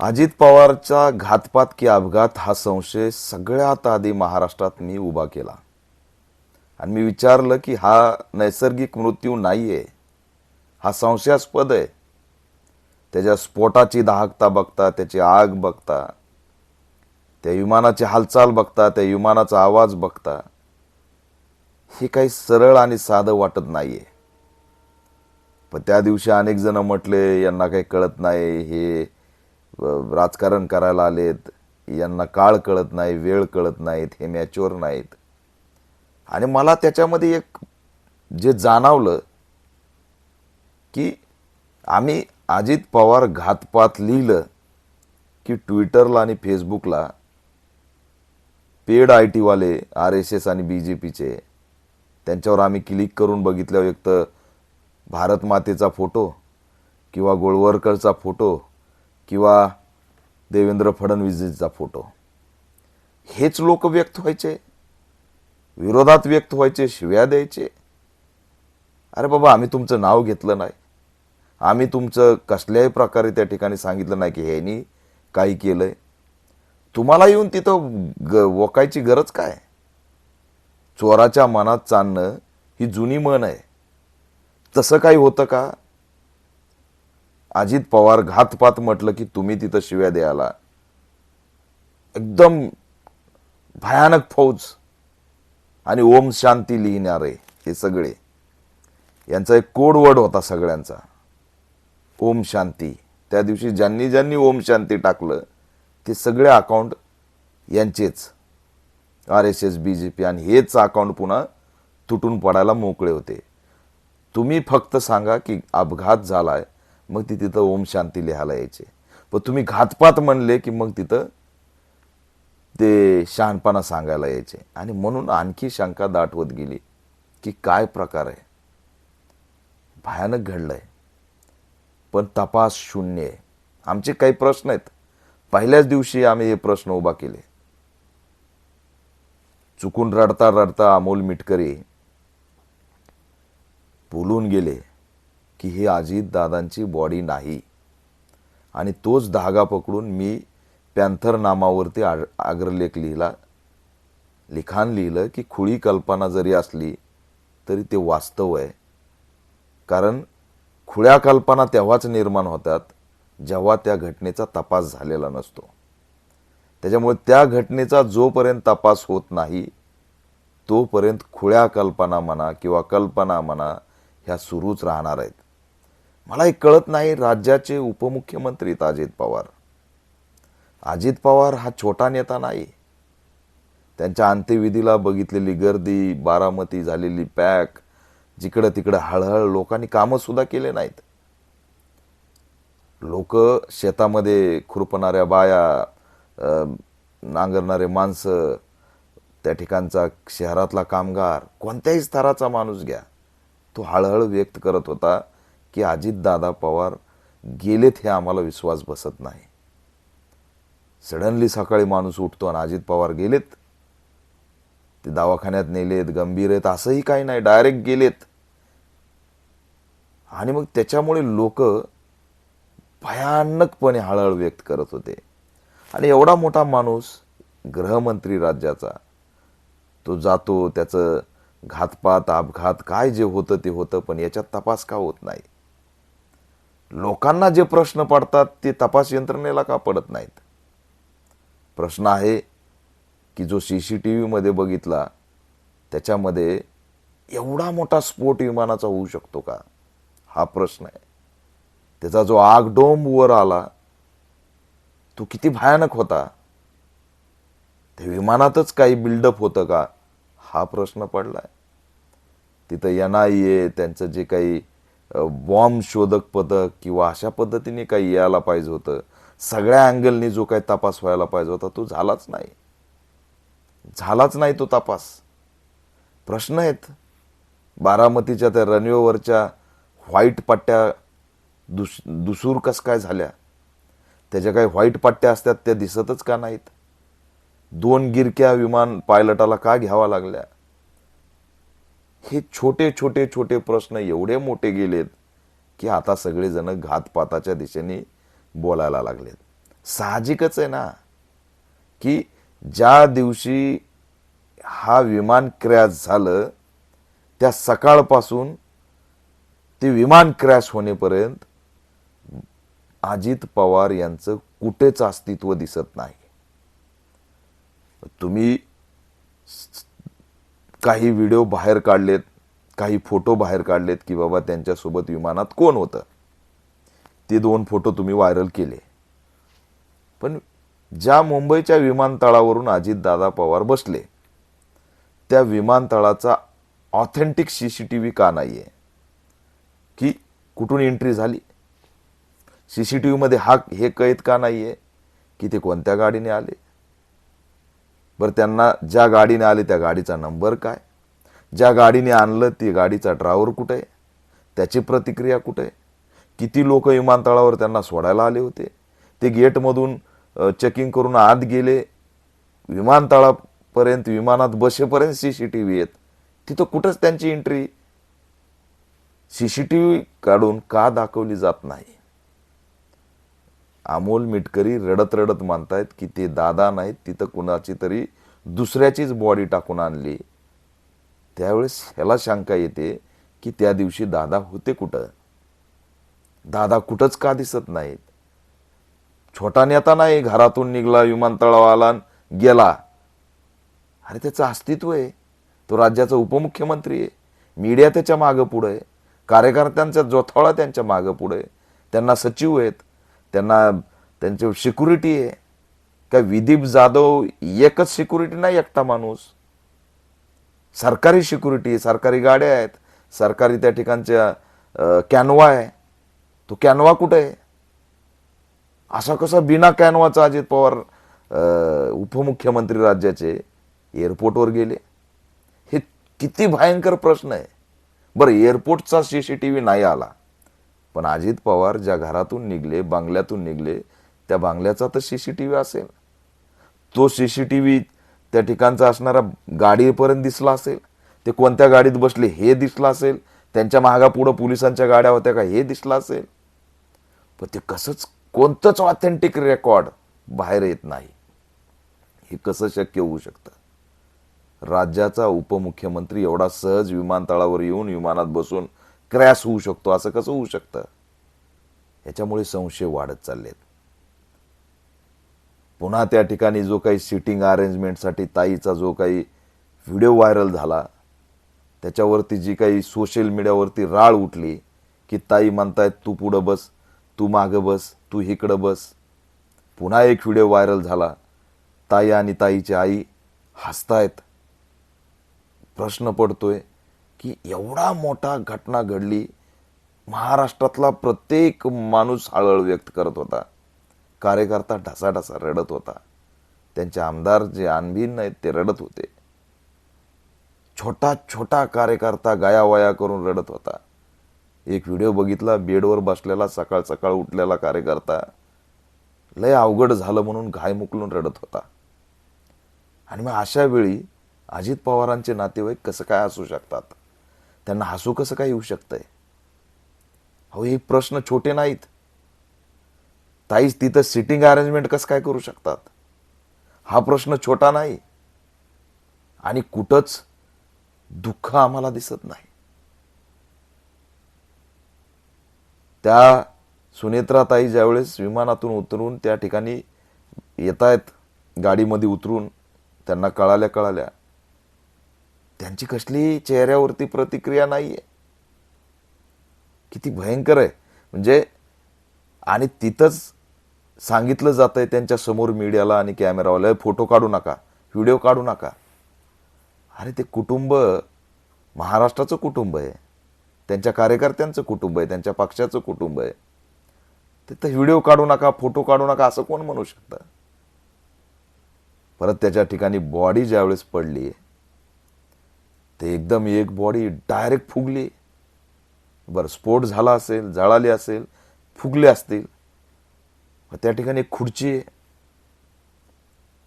अजित पवारचा घातपात की अपघात हा संशय सगळ्यात आधी महाराष्ट्रात मी उभा केला आणि मी विचारलं की हा नैसर्गिक मृत्यू नाहीये, हा संशयास्पद आहे. त्याच्या स्फोटाची दाहकता बघता, त्याची आग बघता, त्या विमानाची हालचाल बघता, त्या विमानाचा आवाज बघता, हे काही सरळ आणि साधं वाटत नाहीये. पण त्या दिवशी अनेक जण म्हटले यांना काही कळत नाही, हे राजकारण करायला आलेत, यांना काळ कळत नाही, वेळ कळत नाहीत, हे मॅच्युअर नाहीत. आणि मला त्याच्यामध्ये एक जे जाणवलं की आम्ही अजित पवार घातपात लिहिलं की ट्विटरला आणि फेसबुकला पेड IT वाले RSS आणि BJPचे त्यांच्यावर आम्ही क्लिक करून बघितल्यावर एक तर भारत मातेचा फोटो किंवा गोळवरकरचा फोटो किंवा देवेंद्र फडणवीसचा फोटो, हेच लोक व्यक्त व्हायचे, विरोधात व्यक्त व्हायचे, शिव्या द्यायचे. अरे बाबा, आम्ही तुमचं नाव घेतलं नाही, आम्ही तुमचं कसल्याही प्रकारे त्या ठिकाणी सांगितलं नाही की ह्यानी काही केलंय. तुम्हाला येऊन तिथं वकायची गरज काय? चोराच्या मनात चालणं ही जुनी म्हण आहे. तसं काही होतं का? अजित पवार घातपात म्हटलं की तुम्ही तिथं शिव्या द्यायला एकदम भयानक फौज आणि ओम शांती लिहिणारे हे सगळे, यांचा एक कोडवर्ड होता सगळ्यांचा, ओम शांती. त्या दिवशी ज्यांनी ज्यांनी ओम शांती टाकलं ते सगळे अकाउंट यांचेच, RSS BJP, आणि हेच अकाउंट पुन्हा तुटून पडायला मोकळे होते. तुम्ही फक्त सांगा की अपघात झालाय, मग ती तिथं ओम शांती लिहायला यायचे. पण तुम्ही घातपात म्हणले की मग तिथं ते शहाणपणा सांगायला यायचे. आणि म्हणून आणखी शंका दाटवत गेली की काय प्रकार आहे, भयानक घडलंय, पण तपास शून्य आहे. आमचे काही प्रश्न आहेत, पहिल्याच दिवशी आम्ही हे प्रश्न उभा केले. चुकून रडता रडता अमोल मिटकरी बोलून गेले की ही अजितदादांची बॉडी नाही. आणि तोच धागा पकडून मी पॅन्थर नामावरती अग्रलेख लिहिला, लिखाण लिहिलं की खुळी कल्पना जरी असली तरी ते वास्तव आहे. कारण खुळ्या कल्पना तेव्हाच निर्माण होतात जेव्हा त्या घटनेचा तपास झालेला नसतो. त्याच्यामुळे त्या घटनेचा जोपर्यंत तपास होत नाही तोपर्यंत खुळ्या कल्पना म्हणा किंवा कल्पना म्हणा ह्या सुरूच राहणार आहेत. मला हे कळत नाही, राज्याचे उपमुख्यमंत्री अजित पवार, अजित पवार हा छोटा नेता नाही. त्यांच्या अंत्यविधीला बघितलेली गर्दी, बारामती झालेली पॅक, जिकडं तिकडं हळहळ, लोकांनी कामं सुद्धा केले नाहीत. लोक शेतामध्ये खुरपणाऱ्या बाया, नांगरणारे माणसं, त्या ठिकाणचा शहरातला कामगार, कोणत्याही स्तराचा माणूस घ्या, तो हळहळ व्यक्त करत होता की अजितदादा पवार गेलेत हे आम्हाला विश्वास बसत नाही. सडनली सकाळी माणूस उठतो आणि अजित पवार गेलेत, ते दवाखान्यात नेलेत, गंभीर आहेत असंही काही नाही, डायरेक्ट गेलेत. आणि मग त्याच्यामुळे लोक भयानकपणे हळहळ व्यक्त करत होते. आणि एवढा मोठा माणूस, गृहमंत्री राज्याचा, तो जातो, त्याचं घातपात अपघात काय जे होतं ते होतं, पण याच्यात तपास का होत नाही? लोकांना जे प्रश्न पडतात ते तपास यंत्रणेला का पडत नाहीत? प्रश्न आहे की जो CCTV मध्ये बघितला त्याच्यामध्ये एवढा मोठा स्फोट विमानाचा होऊ शकतो का, हा प्रश्न आहे. त्याचा जो आगडोंब वर आला तो किती भयानक होता, त्या विमानातच काही बिल्डअप होतं का, हा प्रश्न पडलाय. तिथं NIA त्यांचं जे काही बॉम्ब शोधक पथक किंवा अशा पद्धतीने काही यायला पाहिजे होतं, सगळ्या अँगलनी जो काही तपास व्हायला पाहिजे होता तो झालाच नाही. झालाच नाही तो तपास. प्रश्न आहेत. बारामतीच्या त्या रनवेवरच्या व्हाईट पट्ट्या दुसूर कस काय झाल्या? त्याच्या काही व्हाईट पट्ट्या असतात त्या दिसतच का नाहीत? 2 गिरक्या विमान पायलटाला का घ्यावा लागल्या? हे छोटे छोटे छोटे प्रश्न एवढे मोठे गेलेत की आता सगळेजण घातपाताच्या दिशेने बोलायला लागलेत. साहजिकच आहे ना की ज्या दिवशी हा विमान क्रॅश झालं त्या सकाळपासून ते विमान क्रॅश होण्यापर्यंत अजित पवार यांचं कुठेच अस्तित्व दिसत नाही. तुम्ही काही व्हिडिओ बाहेर काढलेत, काही फोटो बाहेर काढलेत की बाबा त्यांच्यासोबत विमानात कोण होतं, ते 2 फोटो तुम्ही व्हायरल केले. पण ज्या मुंबईच्या विमानतळावरून अजितदादा पवार बसले त्या विमानतळाचा ऑथेंटिक सीसीटीव्ही का नाहीये की कुठून एंट्री झाली? सीसीटीव्ही मध्ये हे कैद का नाहीये की ते कोणत्या गाडीने आले? बरं, त्यांना ज्या गाडीने आले त्या गाडीचा नंबर काय? ज्या गाडीने आणलं ती गाडीचा ड्रायव्हर कुठे आहे? त्याची प्रतिक्रिया कुठे आहे? किती लोक विमानतळावर त्यांना सोडायला आले होते? ते गेटमधून चेकिंग करून आत गेले, विमानतळापर्यंत विमानात बसेपर्यंत सीसीटीव्ही आहेत, तिथं कुठंच त्यांची एंट्री सीसीटीव्ही काढून का दाखवली जात नाही? अमोल मिटकरी रडत रडत म्हणतायत की ते दादा नाहीत, तिथं कुणाची तरी दुसऱ्याचीच बॉडी टाकून आणली. त्यावेळेस ह्याला शंका येते की त्या दिवशी दादा होते कुठं? दादा कुठंच का दिसत नाहीत? छोटा नेता नाही घरातून निघाला, विमानतळावर आला, गेला. अरे त्याचं अस्तित्व आहे, तो राज्याचा उपमुख्यमंत्री आहे, मीडिया त्याच्या मागं पुढे आहे, कार्यकर्त्यांचा जोथाळा त्यांच्या मागं पुढे आहे, त्यांना सचिव आहेत, त्यांना त्यांची सिक्युरिटी आहे. काय विदीप जाधव एकच सिक्युरिटी नाही, एकटा माणूस. सरकारी सिक्युरिटी, सरकारी गाड्या आहेत, सरकारी त्या ठिकाणच्या कॅनवा आहे. तो कॅनवा कुठे आहे? असा कसा बिना कॅनवाचा अजित पवार उपमुख्यमंत्री राज्याचे एअरपोर्टवर गेले? हे किती भयंकर प्रश्न आहे. बरं, एअरपोर्टचा सीसीटीव्ही नाही आला, पण अजित पवार ज्या घरातून निघले, बंगल्यातून निघले, त्या बंगल्याचा तर सीसीटीव्ही असेल. तो सीसीटीव्ही त्या ठिकाणचा असणारा गाडीपर्यंत दिसला असेल, ते कोणत्या गाडीत बसले हे दिसलं असेल, त्यांच्या मागा पुढं पोलिसांच्या गाड्या होत्या का हे दिसलं असेल. पण ते कसंच कोणतंच ऑथेंटिक रेकॉर्ड बाहेर येत नाही. हे कसं शक्य होऊ शकतं? राज्याचा उपमुख्यमंत्री एवढा सहज विमानतळावर येऊन विमानात बसून क्रॅश होऊ शकतो, असं कसं होऊ शकतं? याच्यामुळे संशय वाढत चाललेत. पुन्हा त्या ठिकाणी जो काही सिटिंग अरेंजमेंटसाठी ताईचा जो काही व्हिडिओ व्हायरल झाला, त्याच्यावरती जी काही सोशल मीडियावरती राळ उठली की ताई म्हणतायत तू पुढं बस, तू मागं बस, तू इकडं बस. पुन्हा एक व्हिडिओ व्हायरल झाला, ताई आणि ताईची आई हसतायत. प्रश्न पडतोय की एवढा मोठा घटना घडली, महाराष्ट्रातला प्रत्येक माणूस हळहळ व्यक्त करत होता, कार्यकर्ता ढसाढसा रडत होता, त्यांचे आमदार जे आणबीन आहेत ते रडत होते, छोटा छोटा कार्यकर्ता गायावाया करून रडत होता. एक व्हिडिओ बघितला, बेडवर बसलेला सकाळ सकाळ उठलेला कार्यकर्ता लय अवघड झालं म्हणून घाय मुकलून रडत होता. आणि मग अशा वेळी अजित पवारांचे नातेवाईक कसं काय हसू शकतात? त्यांना हसू कसं काय येऊ शकतंय? अहो, हे प्रश्न छोटे नाहीत. ताईच तिथं सिटिंग अरेंजमेंट कसं काय करू शकतात? हा प्रश्न छोटा नाही. आणि कुठंच दुःख आम्हाला दिसत नाही. त्या सुनेत्राताई ज्यावेळेस विमानातून उतरून त्या ठिकाणी येतायत, गाडीमध्ये उतरून, त्यांना कळाल्या त्यांची कसली चेहऱ्यावरती प्रतिक्रिया नाहीये. किती भयंकर आहे म्हणजे. आणि तिथंच सांगितलं जातंय त्यांच्या समोर मीडियाला आणि कॅमेरावाला, फोटो काढू नका, व्हिडिओ काढू नका. अरे ते कुटुंब महाराष्ट्राचं कुटुंब आहे, त्यांच्या कार्यकर्त्यांचं कुटुंब आहे, त्यांच्या पक्षाचं कुटुंब आहे. तिथं व्हिडिओ काढू नका, फोटो काढू नका असं कोण म्हणू शकतं? परत त्याच्या ठिकाणी बॉडी ज्यावेळेस पडली, ते एकदम एक बॉडी डायरेक्ट फुगली. बरं, स्फोट झाला असेल, जळाली असेल, फुगले असतील. त्या ठिकाणी एक खुर्ची आहे,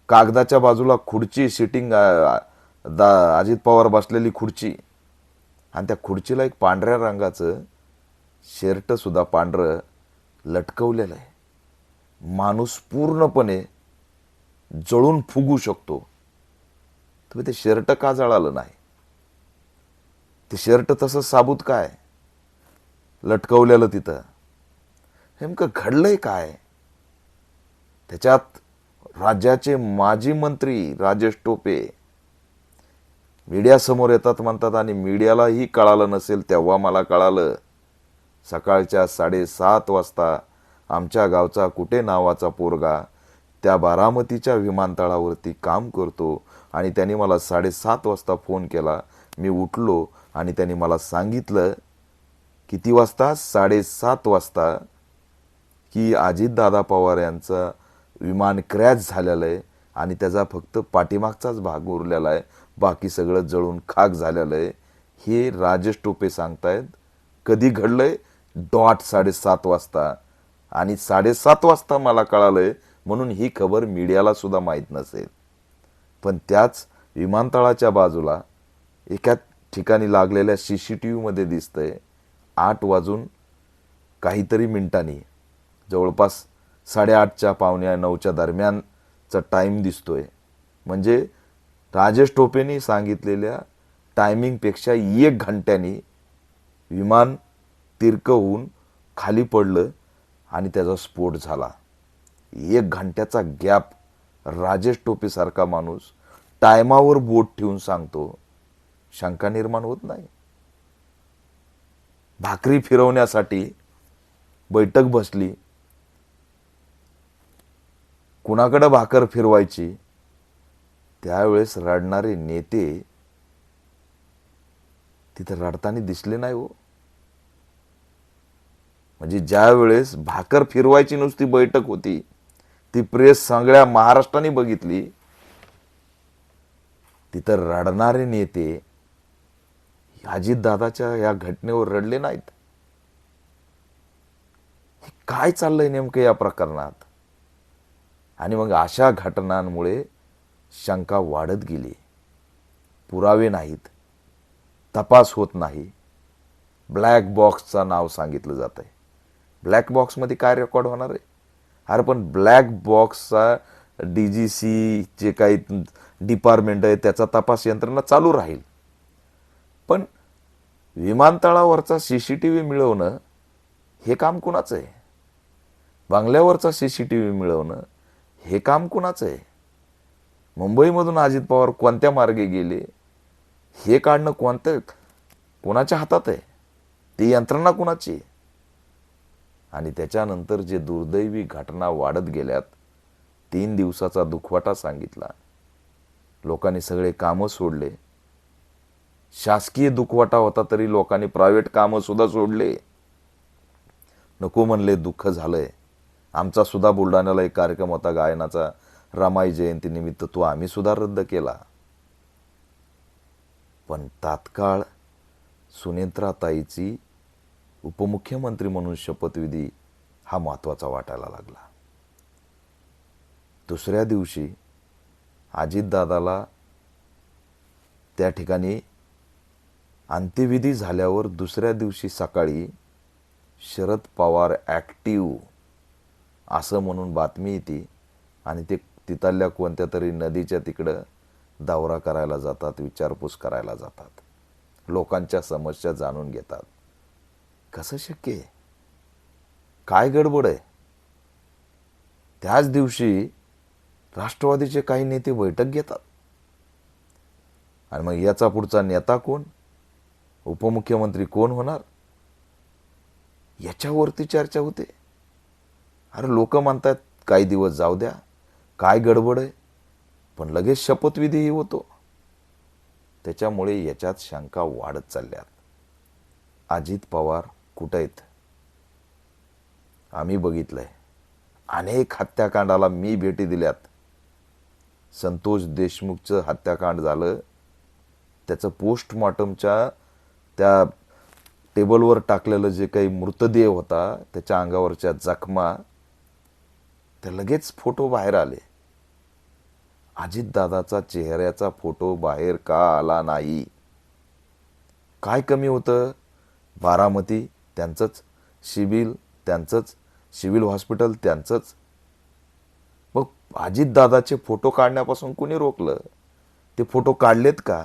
कागदाच्या बाजूला खुर्ची, सिटिंग अजित पवार बसलेली खुर्ची, आणि त्या खुर्चीला एक पांढऱ्या रंगाचं शर्ट सुद्धा पांढरं लटकवलेलं आहे. माणूस पूर्णपणे जळून फुगू शकतो, तुम्ही ते शर्ट का जळालं नाही? ते शर्ट तसं साबूत काय लटकवलेलं तिथं? नेमकं घडलंय काय? त्याच्यात राज्याचे माजी मंत्री राजेश टोपे मीडियासमोर येतात म्हणतात, आणि मीडियालाही कळालं नसेल तेव्हा मला कळालं. सकाळच्या 7:30 वाजता आमच्या गावचा कुठे नावाचा पोरगा त्या बारामतीच्या विमानतळावरती काम करतो, आणि त्यांनी मला 7:30 वाजता फोन केला. मी उठलो आणि त्यांनी मला सांगितलं, किती वाजता? 7:30 वाजता, की अजितदादा पवार यांचं विमान क्रॅश झालेलं आहे आणि त्याचा फक्त पाठीमागचाच भाग उरलेला आहे, बाकी सगळं जळून खाक झालेलं आहे. हे राजेश टोपे सांगतायत. कधी घडलंय? डॉट 7:30 वाजता. आणि 7:30 वाजता मला कळालंय म्हणून ही खबर मीडियाला सुद्धा माहीत नसेल. पण त्याच विमानतळाच्या बाजूला एका ठिकाणी लागलेल्या CCTV मध्ये दिसतंय 8 वाजून काहीतरी मिनिटांनी, जवळपास 8:30च्या पावणे 9च्या दरम्यानचा टाईम दिसतोय. म्हणजे राजेश टोपेंनी सांगितलेल्या टायमिंगपेक्षा 1 घंट्यानी विमान तिरकं होऊन खाली पडलं आणि त्याचा स्फोट झाला. 1 घंट्याचा गॅप राजेश टोपे सारखा माणूस टायमावर बोट ठेवून सांगतो, शंका निर्माण होत नाही? भाकरी फिरवण्यासाठी बैठक बसली, कुणाकडे भाकर फिरवायची त्यावेळेस रडणारे नेते तिथे रडताना दिसले नाही हो. म्हणजे ज्या वेळेस भाकर फिरवायची नुसती बैठक होती, ती प्रेस सगळ्या महाराष्ट्राने बघितली, तिथं रडणारे नेते अजितदादाच्या या घटनेवर रडले नाहीत. हे काय चाललंय नेमकं या प्रकरणात? आणि मग अशा घटनांमुळे शंका वाढत गेली. पुरावे नाहीत, तपास होत नाही, ब्लॅक बॉक्सचा नाव सांगितलं जात आहे. ब्लॅक बॉक्समध्ये काय रेकॉर्ड होणार आहे? अरे पण ब्लॅक बॉक्सचा DGC जे काही डिपार्टमेंट आहे त्याचा तपास यंत्रणा चालू राहील, पण विमानतळावरचा CCTV मिळवणं हे काम कुणाचं आहे? बंगल्यावरचा CCTV मिळवणं हे काम कुणाचं आहे? मुंबईमधून अजित पवार कोणत्या मार्गे गेले हे काढणं कोणाच्या हातात आहे? ती यंत्रणा कुणाची? आणि त्याच्यानंतर जे दुर्दैवी घटना वाढत गेल्यात, 3 दिवसाचा दुखवाटा सांगितला, लोकांनी सगळे कामं सोडले. शासकीय दुखवाटा होता तरी लोकांनी प्रायव्हेट कामं सुद्धा सोडले. नको म्हणले, दुःख झालंय. आमचा सुद्धा बुलढाण्याला एक कार्यक्रम होता गायनाचा, रमाई जयंती निमित्त, तो आम्ही सुद्धा रद्द केला. पण तात्काळ सुनेत्राताईची उपमुख्यमंत्री म्हणून शपथविधी हा महत्त्वाचा वाटायला लागला. दुसऱ्या दिवशी अजितदादाला त्या ठिकाणी अंत्यविधी झाल्यावर दुसऱ्या दिवशी सकाळी शरद पवार ॲक्टिव्ह असं म्हणून बातमी येते, आणि ते तिथल्या कोणत्या तरी नदीच्या तिकडं दौरा करायला जातात, विचारपूस करायला जातात, लोकांच्या समस्या जाणून घेतात. कसं शक्य आहे? काय गडबड आहे? त्याच दिवशी राष्ट्रवादीचे काही नेते बैठक घेतात, आणि मग याचा पुढचा नेता कोण, उपमुख्यमंत्री कोण होणार याच्यावरती चर्चा होते. अरे लोक म्हणतात काही दिवस जाऊ द्या, काय गडबड आहे, पण लगेच शपथविधीही होतो. त्याच्यामुळे याच्यात शंका वाढत चालल्यात. अजित पवार कुठे आहेत? आम्ही बघितलंय, अनेक हत्याकांडाला मी भेटी दिल्यात. संतोष देशमुखचं हत्याकांड झालं, त्याचं पोस्टमॉर्टमच्या त्या टेबलवर टाकलेलं जे काही मृतदेह होता, त्याच्या अंगावरच्या जखमा, त्या लगेच फोटो बाहेर आले. अजितदादाचा चेहऱ्याचा फोटो बाहेर का आला नाही? काय कमी होतं? बारामती त्यांचंच, सिव्हिल त्यांचंच, सिव्हिल हॉस्पिटल त्यांचंच, मग अजितदादाचे फोटो काढण्यापासून कुणी रोखलं? ते फोटो काढलेत का?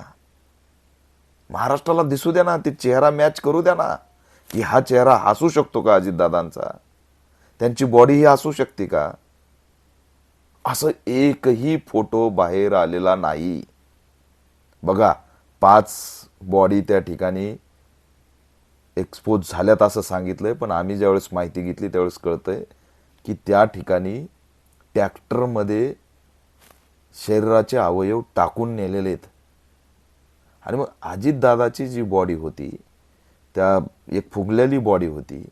महाराष्ट्राला दिसू द्या ना, ते चेहरा मॅच करू द्या ना, की हा चेहरा हसू शकतो का अजितदादांचा, त्यांची बॉडी ही असू शकते का? असं एकही फोटो बाहेर आलेला नाही. बघा, 5 बॉडी त्या ठिकाणी एक्सपोज झाल्यात असं सांगितलंय, पण आम्ही ज्यावेळेस माहिती घेतली त्यावेळेस कळतंय की त्या ठिकाणी ट्रॅक्टरमध्ये शरीराचे अवयव टाकून नेलेले आहेत. आणि मग अजितदादाची जी बॉडी होती, त्या एक फुगलेली बॉडी होती,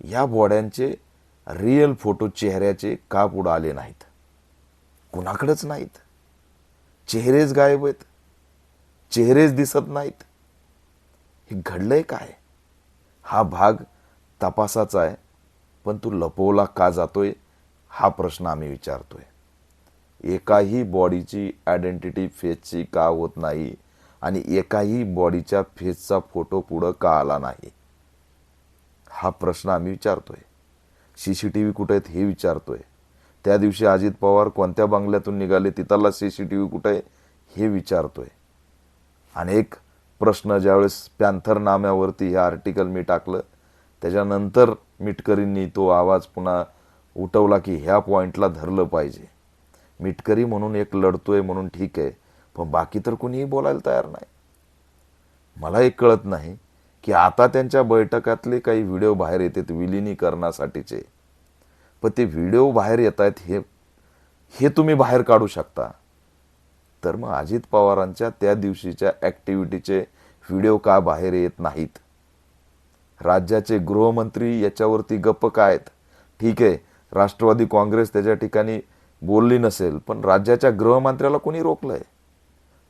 या बॉड्यांचे रिअल फोटो चेहऱ्याचे का पुढे आले नाहीत? कुणाकडेच नाहीत. चेहरेच गायब आहेत, चेहरेच दिसत नाहीत. हे घडलंय काय? हा भाग तपासाचा आहे, पण तू लपवला का जातोय हा प्रश्न आम्ही विचारतोय. एकाही बॉडीची आयडेंटिटी फेसची का होत नाही आणि एकाही बॉडीच्या फेसचा फोटो पुढं का आला नाही हा प्रश्न आम्ही विचारतोय. सीसीटीव्ही कुठे आहेत हे विचारतोय. त्या दिवशी अजित पवार कोणत्या बंगल्यातून निघाले तिथला सीसीटीव्ही कुठे आहे हे विचारतोय. अनेक प्रश्न ज्यावेळेस पॅन्थर नाम्यावरती हे आर्टिकल मी टाकलं त्याच्यानंतर मिटकरींनी तो आवाज पुन्हा उठवला की ह्या पॉइंटला धरलं पाहिजे. मिटकरी म्हणून एक लढतोय म्हणून ठीक आहे, पण बाकी तर कुणीही बोलायला तयार नाही. मला एक कळत नाही की आता त्यांच्या बैठकातले काही व्हिडिओ बाहेर येतात विलिनीकरणासाठीचे, पण ते व्हिडिओ बाहेर येत आहेत हे तुम्ही बाहेर काढू शकता, तर मग अजित पवारांच्या त्या दिवशीच्या ॲक्टिव्हिटीचे व्हिडिओ का बाहेर येत नाहीत? राज्याचे गृहमंत्री याच्यावरती गप्प काय आहेत? ठीक आहे, राष्ट्रवादी काँग्रेस त्याच्या ठिकाणी बोलली नसेल, पण राज्याच्या गृहमंत्र्याला कोणी रोखलंय?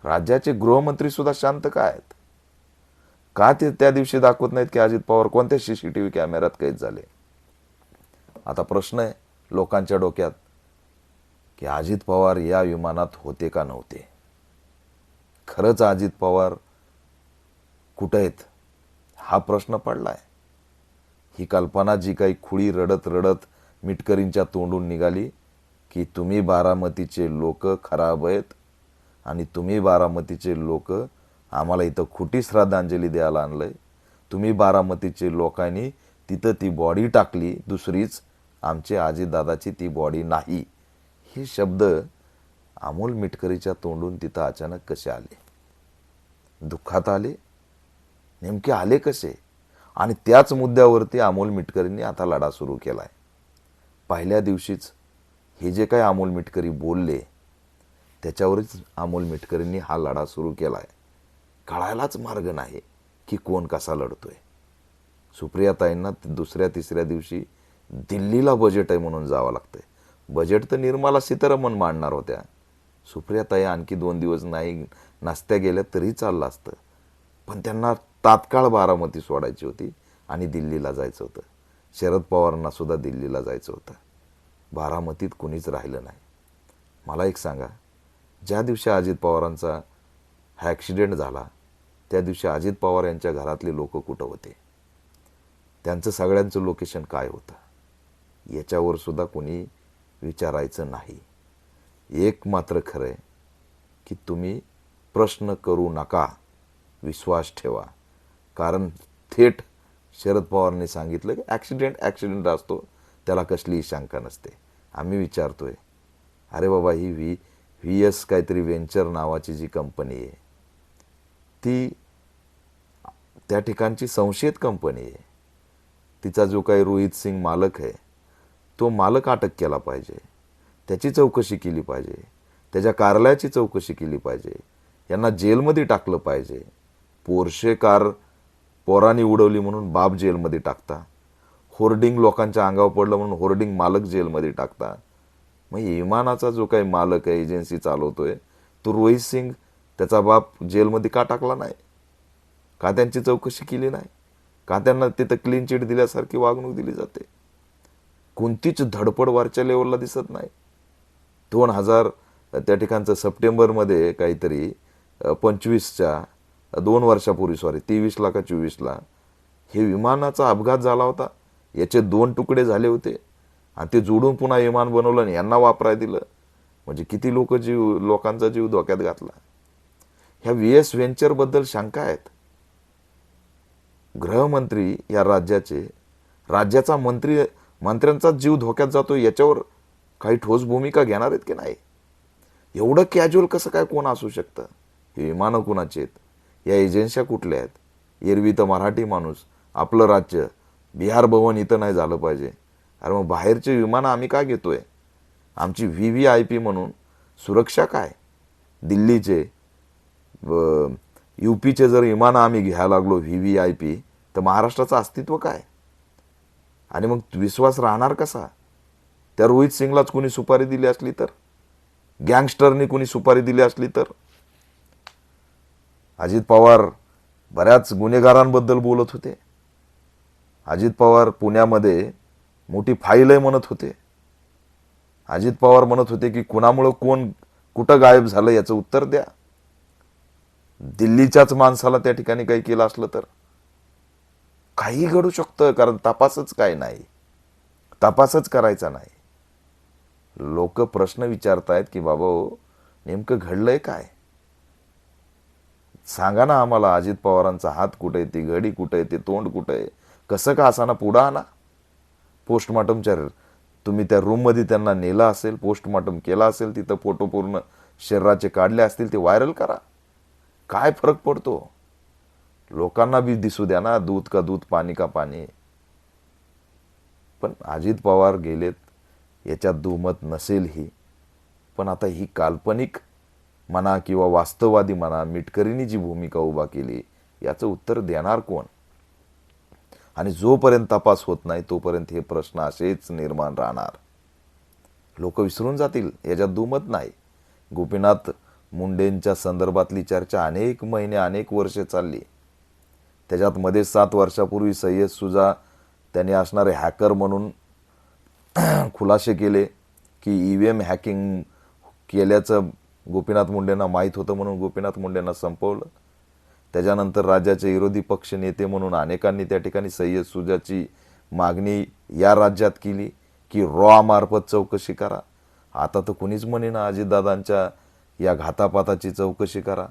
राज्याचे गृहमंत्री सुद्धा शांत काय आहेत? का ते त्या दिवशी दाखवत नाहीत की अजित पवार कोणत्या सीसीटीव्ही कॅमेऱ्यात कैद झाले? आता प्रश्न आहे लोकांच्या डोक्यात की अजित पवार या विमानात होते का नव्हते? खरंच अजित पवार कुठे आहेत हा प्रश्न पडलाय. ही कल्पना जी काही खुळी रडत रडत मिटकरींच्या तोंडून निघाली की तुम्ही बारामतीचे लोक खराब आहेत आणि तुम्ही बारामतीचे लोक आम्हाला इथं खोटी श्रद्धांजली द्यायला आणलंय, तुम्ही बारामतीचे लोकांनी तिथं ती बॉडी टाकली दुसरीच, आमची अजितदादाची ती बॉडी नाही, हे शब्द अमोल मिटकरीच्या तोंडून तिथं अचानक कसे आले? दुःखात आले? नेमके आले कसे? आणि त्याच मुद्द्यावरती अमोल मिटकरींनी आता लढा सुरू केलाय. पहिल्या दिवशीच हे जे काही अमोल मिटकरी बोलले त्याच्यावरच अमोल मिटकरींनी हा लढा सुरू केलाय. कळायलाच मार्ग नाही की कोण कसा लढतोय. सुप्रियाताईंना दुसऱ्या तिसऱ्या दिवशी दिल्लीला बजेट आहे म्हणून जावं लागतंय. बजेट तर निर्मला सीतारामन मांडणार होत्या. सुप्रियाताई आणखी 2 दिवस नाही नसत्या गेल्या तरी चाललं असतं, पण त्यांना तात्काळ बारामती सोडायची होती आणि दिल्लीला जायचं होतं. शरद पवारांना सुद्धा दिल्लीला जायचं होतं. बारामतीत कुणीच राहिलं नाही. मला एक सांगा, ज्या दिवशी अजित पवारांचा हा ॲक्सिडेंट झाला त्या दिवशी अजित पवार यांच्या घरातले लोक कुठं होते? त्यांचं सगळ्यांचं लोकेशन काय होतं? याच्यावर सुद्धा कोणी विचारायचं नाही. एक मात्र खरं आहे की तुम्ही प्रश्न करू नका, विश्वास ठेवा. कारण थेट शरद पवारांनी सांगितलं की ॲक्सिडेंट असतो, त्याला कसलीही शंका नसते. आम्ही विचारतोय, अरे बाबा, ही व्ही एस काहीतरी व्हेंचर नावाची जी कंपनी आहे ती त्या ठिकाणची संशयित कंपनी आहे. तिचा जो काही रोहित सिंग मालक आहे तो मालक अटक केला पाहिजे, त्याची चौकशी केली पाहिजे, त्याच्या कार्यालयाची चौकशी केली पाहिजे, यांना जेलमध्ये टाकलं पाहिजे. पोर्शे कार पोरांनी उडवली म्हणून बाप जेलमध्ये टाकता, होर्डिंग लोकांच्या अंगावर पडलं म्हणून होर्डिंग मालक जेलमध्ये टाकता. मग विमानाचा जो काही मालक आहे, एजन्सी चालवतोय, तो रोहित सिंग त्याचा बाप जेलमध्ये का टाकला नाही? का त्यांची चौकशी केली नाही? का त्यांना तिथं क्लीन चिट दिल्यासारखी वागणूक दिली जाते? कोणतीच धडपड वरच्या लेवलला दिसत नाही. 2000 त्या ठिकाणचं सप्टेंबरमध्ये काहीतरी 25च्या 2 वर्षापूर्वी 23ला का 24ला हे विमानाचा अपघात झाला होता. याचे 2 तुकडे झाले होते आणि ते जोडून पुन्हा विमान बनवलं आणि यांना वापराय दिलं, म्हणजे किती लोकांचा जीव धोक्यात घातला. ह्या VS व्हेंचर बद्दल शंका आहेत. गृहमंत्री या राज्याचा मंत्र्यांचा जीव धोक्यात जातो, याच्यावर काही ठोस भूमिका घेणार आहेत की नाही? एवढं कॅज्युअल कसं काय कोण असू शकतं? हे विमानं कुणाची आहेत? या एजन्स्या कुठल्या आहेत? एरवी तर मराठी माणूस, आपलं राज्य, बिहार भवन इथं नाही झालं पाहिजे. अरे मग बाहेरचे विमानं आम्ही का घेतोय? आमची VVIP म्हणून सुरक्षा काय? दिल्लीचे, UPचे जर विमानं आम्ही घ्यायला लागलो VVIP, तर महाराष्ट्राचं अस्तित्व काय? आणि मग विश्वास राहणार कसा? त्या रोहित सिंगलाच कुणी सुपारी दिली असली तर, गँगस्टरनी कुणी सुपारी दिली असली तर? अजित पवार बऱ्याच गुन्हेगारांबद्दल बोलत होते. अजित पवार पुण्यामध्ये मोठी फाईल आहे म्हणत होते. अजित पवार म्हणत होते की कुणामुळं कोण कुठं गायब झालं याचं उत्तर द्या. दिल्लीच्याच माणसाला त्या ठिकाणी काही केलं असलं तर काही घडू शकतं, कारण तपासच काय नाही, तपासच करायचा नाही. लोक प्रश्न विचारतायत की बाबा हो, नेमकं घडलंय काय? सांगा ना आम्हाला. अजित पवारांचा हात कुठे आहे, ती घडी कुठे आहे, ते तोंड कुठे आहे, कसं का असाना पुढं आणा. पोस्टमॉर्टमच्या तुम्ही त्या रूममध्ये त्यांना नेलं असेल, पोस्टमॉर्टम केला असेल, तिथं फोटो पूर्ण शरीराचे काढले असतील, ते व्हायरल करा. काय फरक पडतो? लोकांना बी दिसू द्या ना, दूध का दूध, पाणी का पाणी. पण अजित पवार गेलेत याच्यात दुमत नसेलही. पण आता ही काल्पनिक म्हणा किंवा वास्तववादी म्हणा, मिटकरींनी जी भूमिका उभा केली, याचं उत्तर देणार कोण? आणि जोपर्यंत तपास होत नाही तोपर्यंत हे प्रश्न असेच निर्माण राहणार. लोक विसरून जातील, याच्यात दुमत नाही. गोपीनाथ मुंडेंच्या संदर्भातली चर्चा अनेक महिने, अनेक वर्षे चालली. त्याच्यात मध्ये 7 वर्षापूर्वी सय्यद सुजा त्यांनी असणारे हॅकर म्हणून खुलासे केले की EVM हॅकिंग केल्याचं गोपीनाथ मुंडेंना माहीत होतं, म्हणून गोपीनाथ मुंडेंना संपवलं. त्याच्यानंतर राज्याचे विरोधी पक्ष नेते म्हणून अनेकांनी त्या ठिकाणी सय्यद सुजाची मागणी या राज्यात केली की रॉ मार्फत चौकशी करा. आता तर कुणीच म्हणेना अजितदादांच्या या घातापाताची चौकशी करा.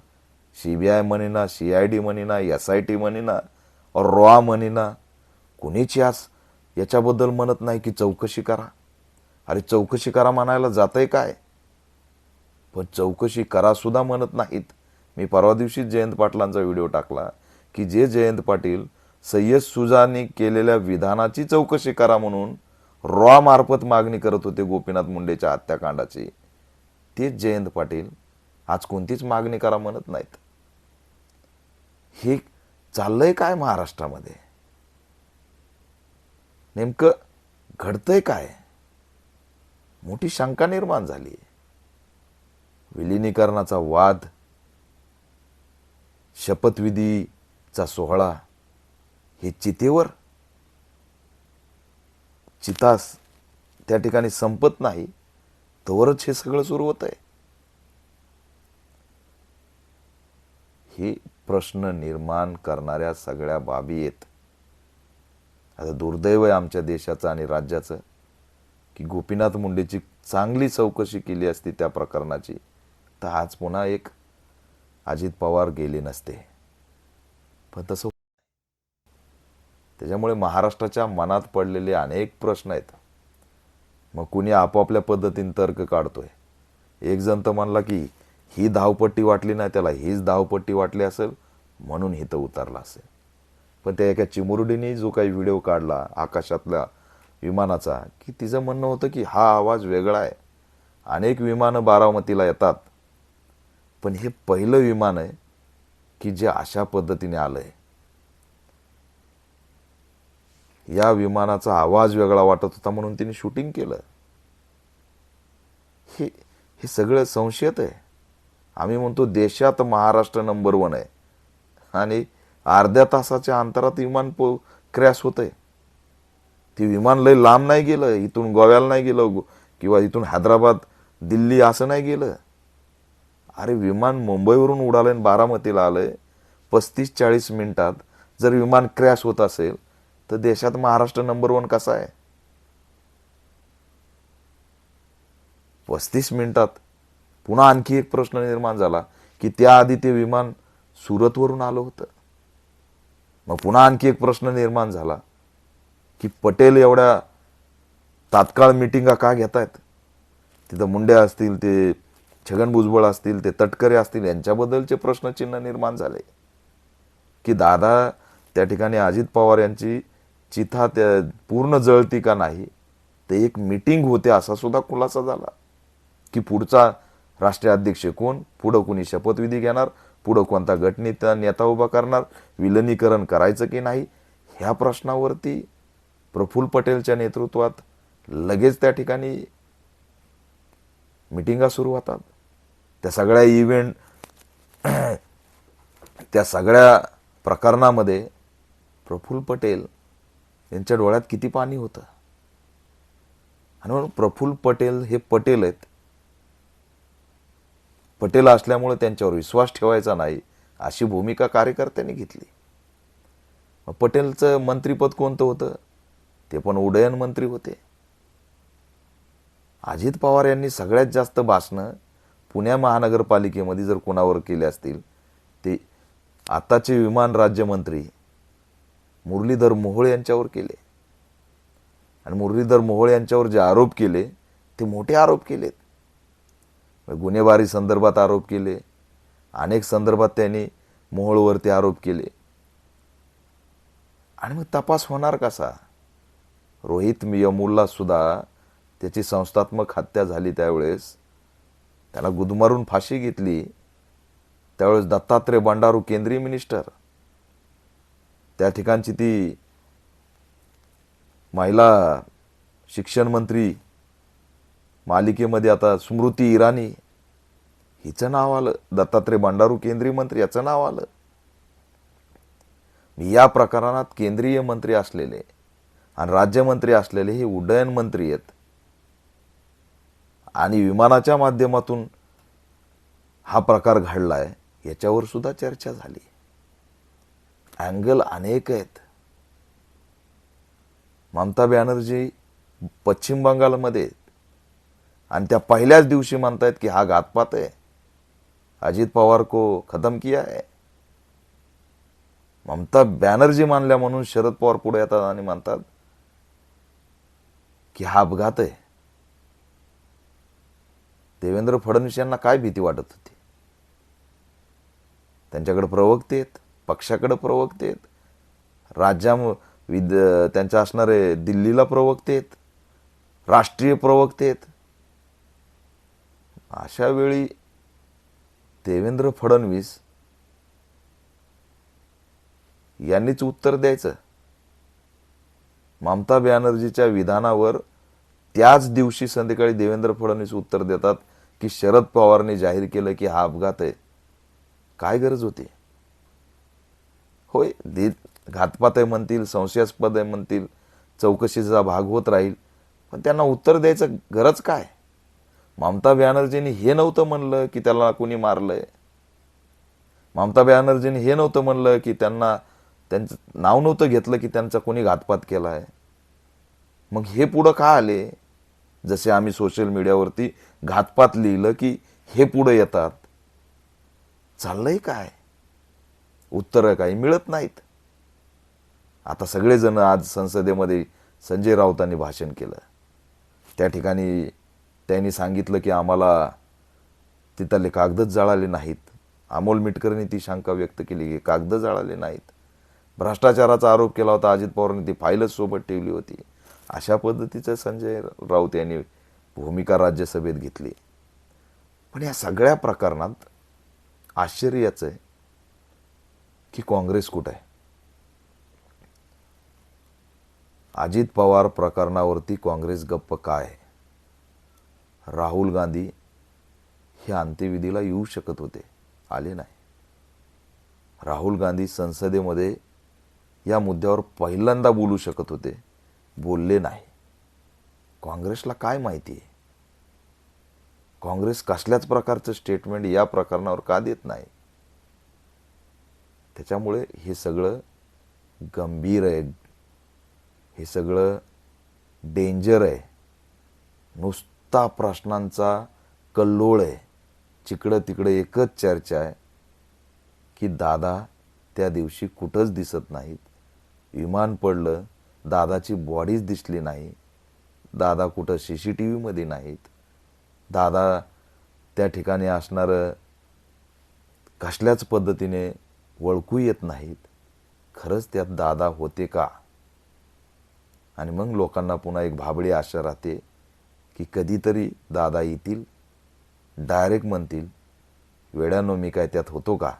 CBI म्हणेना, CID म्हणेना, SIT म्हणेना, रॉ म्हणेना, कुणीच याच्याबद्दल म्हणत नाही की चौकशी करा. अरे चौकशी करा म्हणायला जातंय काय? पण चौकशी करा सुद्धा म्हणत नाहीत. मी परवा दिवशी जयंत पाटलांचा व्हिडिओ टाकला की जे जयंत पाटील सय्यद सुजानी केलेल्या विधानाची चौकशी करा म्हणून रॉ मार्फत मागणी करत होते गोपीनाथ मुंडेच्या हत्याकांडाची, तेच जयंत पाटील आज कोणतीच मागणी करा म्हणत नाहीत. हे चाललंय काय महाराष्ट्रामध्ये? नेमकं घडतंय काय? मोठी शंका निर्माण झाली. विलिनीकरणाचा वाद, शपथविधीचा सोहळा, हे चितेवर चितास त्या ठिकाणी संपत नाही तोवरच हे सगळं सुरू होत आहे. हे प्रश्न निर्माण करणाऱ्या सगळ्या बाबी आहेत. आता दुर्दैव आहे आमच्या देशाचं आणि राज्याचं की गोपीनाथ मुंडेची चांगली चौकशी केली असती त्या प्रकरणाची, तर आज पुन्हा एक अजित पवार गेले नसते. पण तसं, त्याच्यामुळे महाराष्ट्राच्या मनात पडलेले अनेक प्रश्न आहेत. मग कुणी आपापल्या पद्धतीने तर्क काढतोय. एक जण तर म्हणला की ही धावपट्टी वाटली नाही, त्याला हीच धावपट्टी वाटली असेल म्हणून हिथं उतरला असेल. पण त्या एका चिमुरडीने जो काही व्हिडिओ काढला आकाशातल्या विमानाचा, की तिचं म्हणणं होतं की हा आवाज वेगळा आहे. अनेक विमानं बारामतीला येतात, पण हे पहिलं विमान आहे की जे अशा पद्धतीने आलंय. या विमानाचा आवाज वेगळा वाटत होता म्हणून तिने शूटिंग केलं. हे सगळं संशयित आहे. आम्ही म्हणतो देशात महाराष्ट्र नंबर 1 आहे आणि अर्ध्या तासाच्या अंतरात विमान क्रॅश होतंय. ते विमान लय लांब नाही गेलं, इथून गोव्याला नाही गेलं किंवा इथून हैदराबाद दिल्ली असं नाही गेलं. अरे विमान मुंबईवरून उडालंय आणि बारामतीला आलंय. 35-40 मिनिटात जर विमान क्रॅश होत असेल तर देशात महाराष्ट्र नंबर 1 कसा आहे? 35 मिनिटात पुन्हा आणखी एक प्रश्न निर्माण झाला की त्याआधी ते विमान सुरतवरून आलं होतं. मग पुन्हा आणखी एक प्रश्न निर्माण झाला की पटेल एवढ्या तात्काळ मिटिंगा का घेत आहेत. तिथं मुंडे असतील, ते छगन भुजबळ असतील, ते तटकरे असतील, यांच्याबद्दलचे प्रश्नचिन्ह निर्माण झाले की दादा त्या ठिकाणी अजित पवार यांची चिता त्या पूर्ण जळती का नाही. ते एक मीटिंग होते असा सुद्धा खुलासा झाला की पुढचा राष्ट्रीय अध्यक्ष कोण, पुढं कोणी शपथविधी घेणार, पुढं कोणता गटनेता नेता उभा करणार, विलनीकरण करायचं की नाही, ह्या प्रश्नावरती प्रफुल्ल पटेलच्या नेतृत्वात लगेच त्या ठिकाणी मिटिंगा सुरू होतात. त्या सगळ्या इव्हेंट, त्या सगळ्या प्रकरणामध्ये प्रफुल्ल पटेल यांच्या डोळ्यात किती पाणी होतं. आणि म्हणून प्रफुल्ल पटेल हे पटेल आहेत. पटेल असल्यामुळे त्यांच्यावर विश्वास ठेवायचा नाही अशी भूमिका कार्यकर्त्यांनी घेतली. पटेलचं मंत्रिपद कोणतं होतं, ते पण उड्डयन मंत्री होते. अजित पवार यांनी सगळ्यात जास्त भाषणं पुणे महानगरपालिकेमध्ये जर कोणावर केले असतील ते आताचे विमान राज्यमंत्री मुरलीधर मोहोळ यांच्यावर केले. आणि मुरलीधर मोहोळ यांच्यावर जे आरोप केले ते मोठे आरोप केलेत. गुन्हेगारी संदर्भात आरोप केले, अनेक संदर्भात त्यांनी मोहोळवरती आरोप केले. आणि मग तपास होणार कसा. रोहित यमुलला सुद्धा त्याची संस्थात्मक हत्या झाली, त्यावेळेस त्याला गुदमारून फाशी घेतली. त्यावेळेस दत्तात्रय बंडारू केंद्रीय मिनिस्टर, त्या ठिकाणची ती महिला शिक्षण मंत्री मालिकेमध्ये आता स्मृती इराणी, हिचं नाव आलं. दत्तात्रय बंडारू केंद्रीय मंत्री याचं नाव आलं. या प्रकरणात केंद्रीय मंत्री असलेले आणि राज्यमंत्री असलेले हे उड्डयन मंत्री आहेत. आणि विमानाच्या माध्यमातून हा प्रकार घडलाय याच्यावर सुद्धा चर्चा झाली. अँगल अनेक आहेत. ममता बॅनर्जी पश्चिम बंगालमध्ये आणि त्या पहिल्याच दिवशी म्हणतायत की हा घातपात आहे, अजित पवार को खत्म किया है. ममता बॅनर्जी मानल्या म्हणून शरद पवार पुढे येतात आणि म्हणतात की हा अपघात आहे. देवेंद्र फडणवीस यांना काय भीती वाटत होती. त्यांच्याकडे प्रवक्ते आहेत, पक्षाकडे प्रवक्ते आहेत, त्यांच्या असणारे दिल्लीला प्रवक्ते आहेत, राष्ट्रीय प्रवक्ते आहेत. अशा वेळी देवेंद्र फडणवीस यांनीच उत्तर द्यायचं. ममता बॅनर्जीच्या विधानावर त्याच दिवशी संध्याकाळी देवेंद्र फडणवीस उत्तर देतात की शरद पवारने जाहीर केलं की हा अपघात आहे. काय गरज होती. होय, घातपात आहे म्हणतील, संशयास्पद आहे म्हणतील, चौकशीचा भाग होत राहील, पण त्यांना उत्तर द्यायचं गरज काय. ममता बॅनर्जींनी हे नव्हतं म्हणलं की त्याला कोणी मारलंय. ममता बॅनर्जींनी हे नव्हतं म्हणलं की त्यांचं नाव नव्हतं घेतलं की त्यांचा कोणी घातपात केलाय. मग हे पुढं का आले. जसे आम्ही सोशल मीडियावरती घातपात लिहिलं की हे पुढे येतात. चाललंय काय. उत्तरं काही मिळत नाहीत. आता सगळेजण आज संसदेमध्ये संजय राऊतांनी भाषण केलं. त्या ठिकाणी त्यांनी सांगितलं की आम्हाला तिथले कागदच जळाले नाहीत. अमोल मिटकरने ती शंका व्यक्त केली की कागद जळाले नाहीत. भ्रष्टाचाराचा आरोप केला होता, अजित पवारांनी ती फाईलच सोबत ठेवली होती. अशा पद्धतीचं संजय राऊत यांनी भूमिका राज्यसभेत घेतली. पण या सगळ्या प्रकरणात आश्चर्याचं आहे की काँग्रेस कुठं आहे. अजित पवार प्रकरणावरती काँग्रेस गप्प काय. राहुल गांधी हे अंत्यविधीला येऊ शकत होते, आले नाही. राहुल गांधी संसदेमध्ये या मुद्द्यावर पहिल्यांदा बोलू शकत होते, बोलले नाही. काँग्रेसला काय माहिती आहे. काँग्रेस कसल्याच प्रकारचं स्टेटमेंट या प्रकरणावर का देत नाही. त्याच्यामुळे हे सगळं गंभीर आहे, हे सगळं डेंजर आहे. नुसता नुसता प्रश्नांचा कल्लोळ आहे. जिकडं तिकडे एकच चर्चा आहे की दादा त्या दिवशी कुठंच दिसत नाहीत. विमान पडलं, दादाची बॉडीच दिसली नाही. दादा कुठं CCTV मध्ये नाहीत. दादा त्या ठिकाणी असणारं कसल्याच पद्धतीने ओळखू येत नाहीत. खरंच त्यात दादा होते का? आणि मग लोकांना पुन्हा एक भाबडी आशा राहते की कधीतरी दादा येतील, डायरेक्ट म्हणतील, वेड्यानो मी काय त्यात होतो का?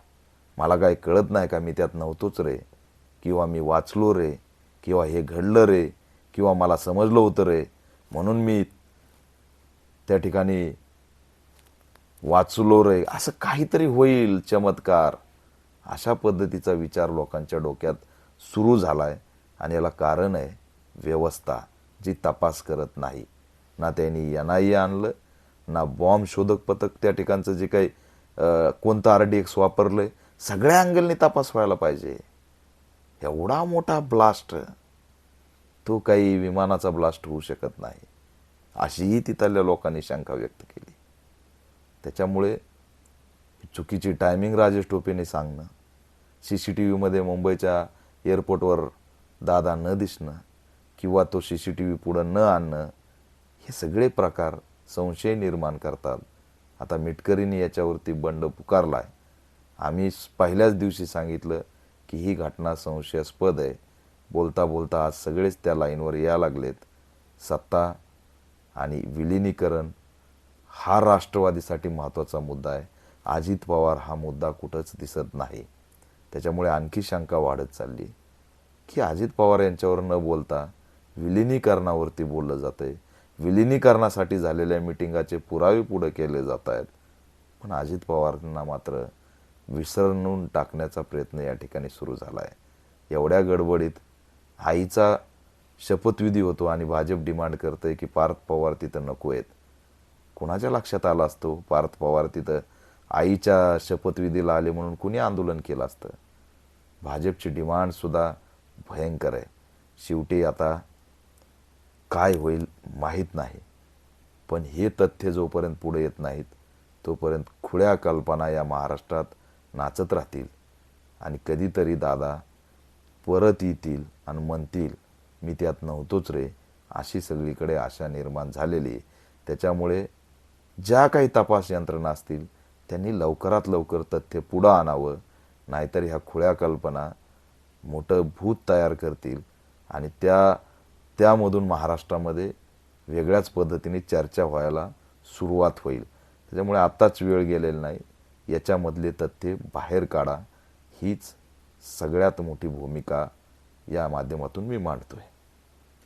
मला काय कळत नाही का मी त्यात नव्हतोच रे, किंवा मी वाचलो रे, किंवा हे घडलं रे, किंवा मला समजलं होतं रे म्हणून मी त्या ठिकाणी वाचलो रे, असं काहीतरी होईल चमत्कार. अशा पद्धतीचा विचार लोकांच्या डोक्यात सुरू झालाय. आणि याला कारण आहे व्यवस्था, जी तपास करत नाही. ना त्यांनी NIA आणलं, ना बॉम्ब शोधक पथक त्या ठिकाणचं जे काही कोणतं RDX वापरलंय, सगळ्या अँगलनी तपास व्हायला पाहिजे. एवढा मोठा ब्लास्ट, तो काही विमानाचा ब्लास्ट होऊ शकत नाही, अशीही तिथल्या लोकांनी शंका व्यक्त केली. त्याच्यामुळे चुकीची टायमिंग राजेश टोपेने सांगणं, CCTV मध्ये मुंबईच्या एअरपोर्टवर दादा न दिसणं, किंवा तो CCTV पुढं न आणणं, हे सगळे प्रकार संशय निर्माण करतात. आता मिटकरींनी याच्यावरती बंड पुकारलाय. आम्ही पहिल्याच दिवशी सांगितलं की ही घटना संशयास्पद आहे. बोलता बोलता आज सगळेच त्या लाईनवर यायला लागलेत. सत्ता आणि विलिनीकरण हा राष्ट्रवादीसाठी महत्त्वाचा मुद्दा आहे. अजित पवार हा मुद्दा कुठंच दिसत नाही. त्याच्यामुळे आणखी शंका वाढत चालली की अजित पवार यांच्यावर न बोलता विलिनीकरणावरती बोललं जातंय. विलिनीकरणासाठी झालेल्या मिटिंगाचे पुरावे पुढे केले जात आहेत. पण अजित पवारांना मात्र विसरून टाकण्याचा प्रयत्न या ठिकाणी सुरू झाला आहे. एवढ्या गडबडीत आईचा शपथविधी होतो आणि भाजप डिमांड करते की पार्थ पवार तिथं नको आहेत. कुणाच्या लक्षात आला असतो पार्थ पवार तिथं आईच्या शपथविधीला आले म्हणून कुणी आंदोलन केलं असतं? भाजपची डिमांड सुद्धा भयंकर आहे. शेवटी आता काय होईल माहीत नाही. पण हे तथ्य जोपर्यंत पुढे येत नाहीत तोपर्यंत खुळ्या कल्पना या महाराष्ट्रात नाचत राहतील. आणि कधीतरी दादा परत येतील आणि म्हणतील मी त्यात नव्हतोच रे, अशी सगळीकडे आशा निर्माण झालेली. त्याच्यामुळे ज्या काही तपास यंत्रणा असतील त्यांनी लवकरात लवकर तथ्य पुढं आणावं. नाहीतर ह्या खुळ्या कल्पना मोठं भूत तयार करतील आणि त्यामधून महाराष्ट्रामध्ये वेगळ्याच पद्धतीने चर्चा व्हायला सुरुवात होईल. त्याच्यामुळे आत्ताच वेळ गेलेला नाही. याच्यामधले तथ्य बाहेर काढा, हीच सगळ्यात मोठी भूमिका या माध्यमातून मी मांडतोय.